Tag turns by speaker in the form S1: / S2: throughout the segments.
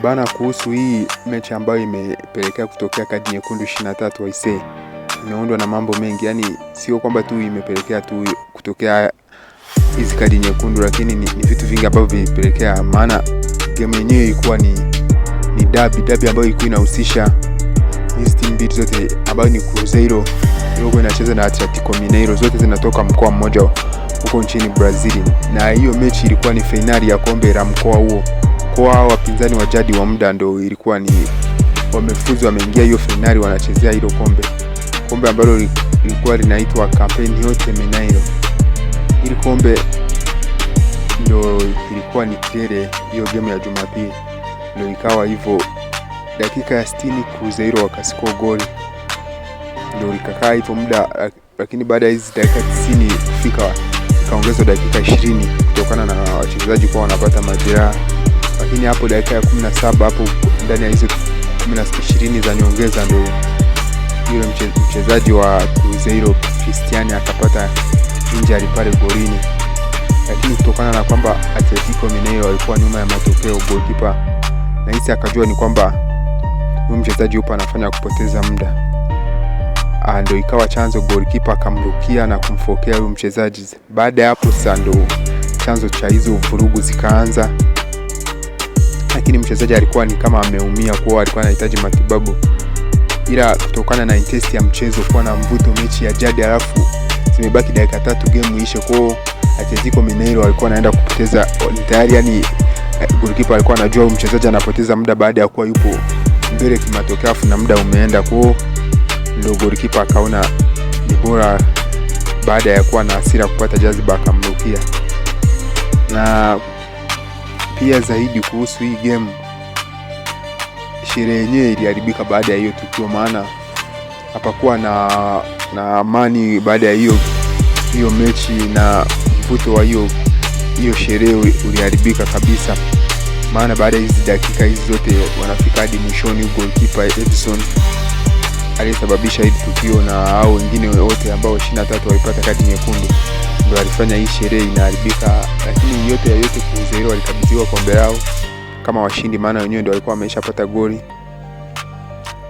S1: Bana, kuhusu hii mechi ambayo imepelekea kutokea kadi nyekundu 23 waisee, imeundwa na mambo mengi. Yani sio kwamba tu imepelekea tu kutokea hizi kadi nyekundu, lakini ni vitu vingi ambavyo vilipelekea. Maana game yenyewe ilikuwa ni derby ambayo ilikuwa inahusisha hizi timu mbili zote, ambayo ni Cruzeiro ilikuwa inacheza na Atletico Mineiro, zote zinatoka mkoa mmoja huko nchini Brazil. Na hiyo mechi ilikuwa ni finali ya kombe la mkoa huo. Kwa wapinzani wa jadi wa muda ndo ilikuwa ni wamefuzu, wameingia hiyo finali, wanachezea hilo kombe ambalo lilikuwa linaitwa Campeonato Mineiro. Hili kombe ndo ilikuwa ni kilele hiyo game ya Jumapili, ndo ikawa hivyo. Dakika ya 60 Cruzeiro wakasikoa goli, ndo likakaa hivyo muda. Lakini baada ya hizi dakika 90 kufika, ikaongezwa dakika 20 kutokana na wachezaji kwa wanapata majeraha. Lakini hapo dakika ya 17 hapo ndani ya hizo 20 za nyongeza, ndo yule mchezaji wa Cruzeiro Cristiano akapata injury pale golini. Lakini kutokana na kwamba Atletico Mineiro walikuwa nyuma ya matokeo, goalkeeper na hisi akajua ni kwamba huyu mchezaji yupo anafanya kupoteza muda, ndo ikawa chanzo, goalkeeper akamrukia na kumfokea huyu mchezaji. Baada ya hapo sasa ndo chanzo cha hizo vurugu zikaanza. Lakini mchezaji alikuwa ni kama ameumia, kwa alikuwa anahitaji matibabu, ila kutokana na intensity ya mchezo kuwa na mvuto, mechi ya jadi, alafu zimebaki dakika 3 game iishe, kwa Atletico Mineiro alikuwa anaenda kupoteza tayari. Yani goalkeeper alikuwa anajua mchezaji anapoteza muda baada ya kuwa yupo mbele kimatokeo, afu na muda umeenda, kwa ndio goalkeeper akaona ni bora baada ya kuwa na hasira kupata jaziba akamrukia. Na pia zaidi kuhusu hii game, sherehe yenyewe iliharibika baada ya hiyo tukio, maana hapakuwa na amani baada ya hiyo mechi, na mvuto wa hiyo sherehe uliharibika kabisa. Maana baada ya hizi dakika hizi zote wanafika hadi mwishoni, goalkeeper Edson aliyesababisha hili tukio na hao wengine wote ambao 23 walipata kadi nyekundu ndio alifanya hii sherehe inaharibika. Lakini yote Cruzeiro walikabidhiwa kombe lao kama washindi, maana wenyewe ndio walikuwa wameshapata goli.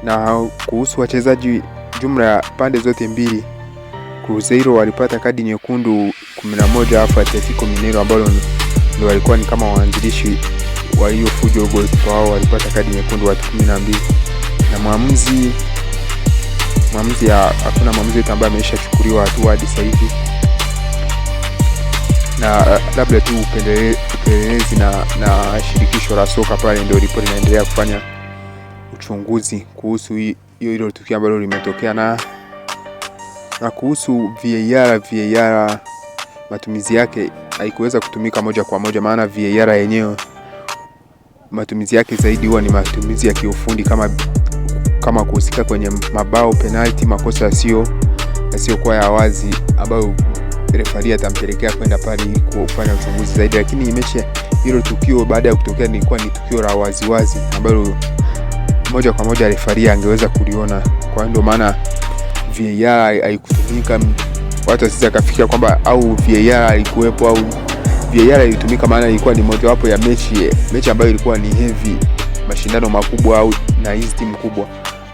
S1: Na kuhusu wachezaji, jumla ya pande zote mbili, Cruzeiro walipata kadi nyekundu 11, afa Atletico Mineiro ambao ndio walikuwa ni kama waanzilishi wa hiyo fujo, goli wao walipata kadi nyekundu watu 12. Na mwamuzi hakuna mwamuzi yote ambaye ameshachukuliwa hatua hadi sasa hivi, na labda tu upelelezi na shirikisho la soka pale ndio lipo linaendelea kufanya uchunguzi kuhusu hilo tukio ambalo limetokea. Na kuhusu VAR matumizi yake haikuweza kutumika moja kwa moja, maana VAR yenyewe matumizi yake zaidi huwa ni matumizi ya kiufundi, kama kuhusika kwenye mabao, penalty, makosa yasiyokuwa ya wazi, ambayo refaria atampelekea kwenda pale kufanya uchunguzi zaidi. Lakini mechi hilo tukio baada ya kutokea ni tukio la waziwazi ambalo moja kwa moja refaria angeweza kuliona, kwa ndio maana VAR haikutumika. Watu wasije kafikia kwamba au VAR haikuwepo au VAR ilitumika, maana ilikuwa ni moja wapo ya mechi ambayo ilikuwa ni heavy, mashindano makubwa au na hizi timu kubwa,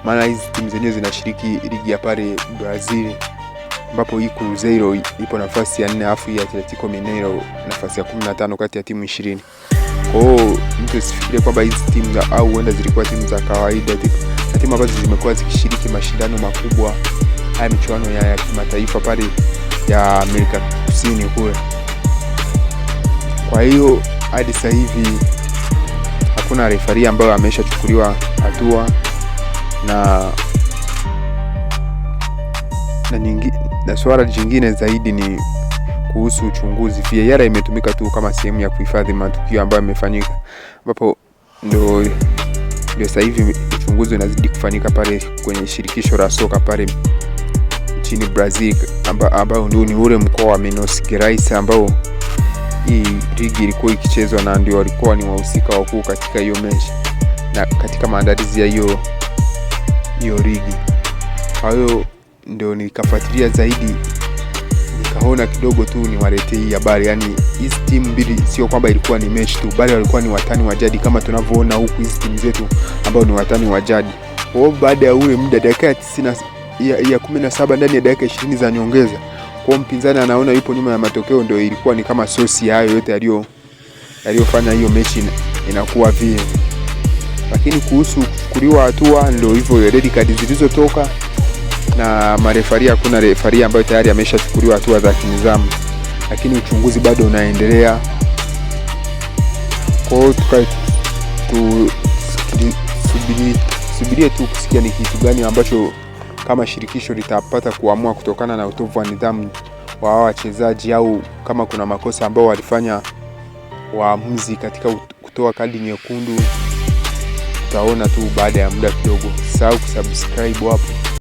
S1: maana hizi timu zenyewe zinashiriki ligi ya pale Brazil, ambapo hii Cruzeiro ipo nafasi ya 4, afu hii Atletico Mineiro nafasi ya 15 kati ya timu 20. Kwa hiyo mtu usifikirie kwamba hizi timu au huenda zilikuwa timu za kawaida, na timu ambazo zimekuwa zikishiriki mashindano makubwa haya, michuano ya kimataifa pale ya Amerika Kusini kule. Kwa hiyo hadi sasa hivi hakuna refaria ambayo ameshachukuliwa hatua, na swala jingine zaidi ni kuhusu uchunguzi. VAR imetumika tu kama sehemu ya kuhifadhi matukio ambayo yamefanyika, ambapo ndio sasa hivi uchunguzi unazidi kufanyika pale kwenye shirikisho la soka pale nchini Brazil, ambao ndio ni ule mkoa wa Minas Gerais ambao hii ligi ilikuwa ikichezwa, na ndio walikuwa ni wahusika wakuu katika hiyo mechi na katika maandalizi ya hiyo ligi. Kwa hiyo ndio nikafuatilia zaidi nikaona kidogo tu niwaletee hii habari. Yani hizi timu mbili sio kwamba ilikuwa ni mechi tu, bali walikuwa ni watani wa jadi kama tunavyoona huku hizi timu zetu ambao ni watani wa jadi. Kwa baada ya ule muda dakika ya 90 ya 17 ndani ya dakika 20 za nyongeza, kwa mpinzani anaona yupo nyuma ya matokeo, ndio ilikuwa ni kama sosi hayo yote yaliyofanya hiyo mechi inakuwa vile. Lakini kuhusu kuchukuliwa hatua, ndio hivyo red card zilizotoka na marefari, hakuna refari ambayo tayari ameshachukuliwa hatua za kinizamu, lakini uchunguzi bado unaendelea. Kwa hiyo subirie tu kusikia ni kitu gani ambacho kama shirikisho litapata kuamua kutokana na utovu wa nidhamu wa wachezaji, au kama kuna makosa ambao walifanya waamuzi katika kutoa kadi nyekundu. Utaona tu baada ya muda kidogo. Usisahau kusubscribe hapo.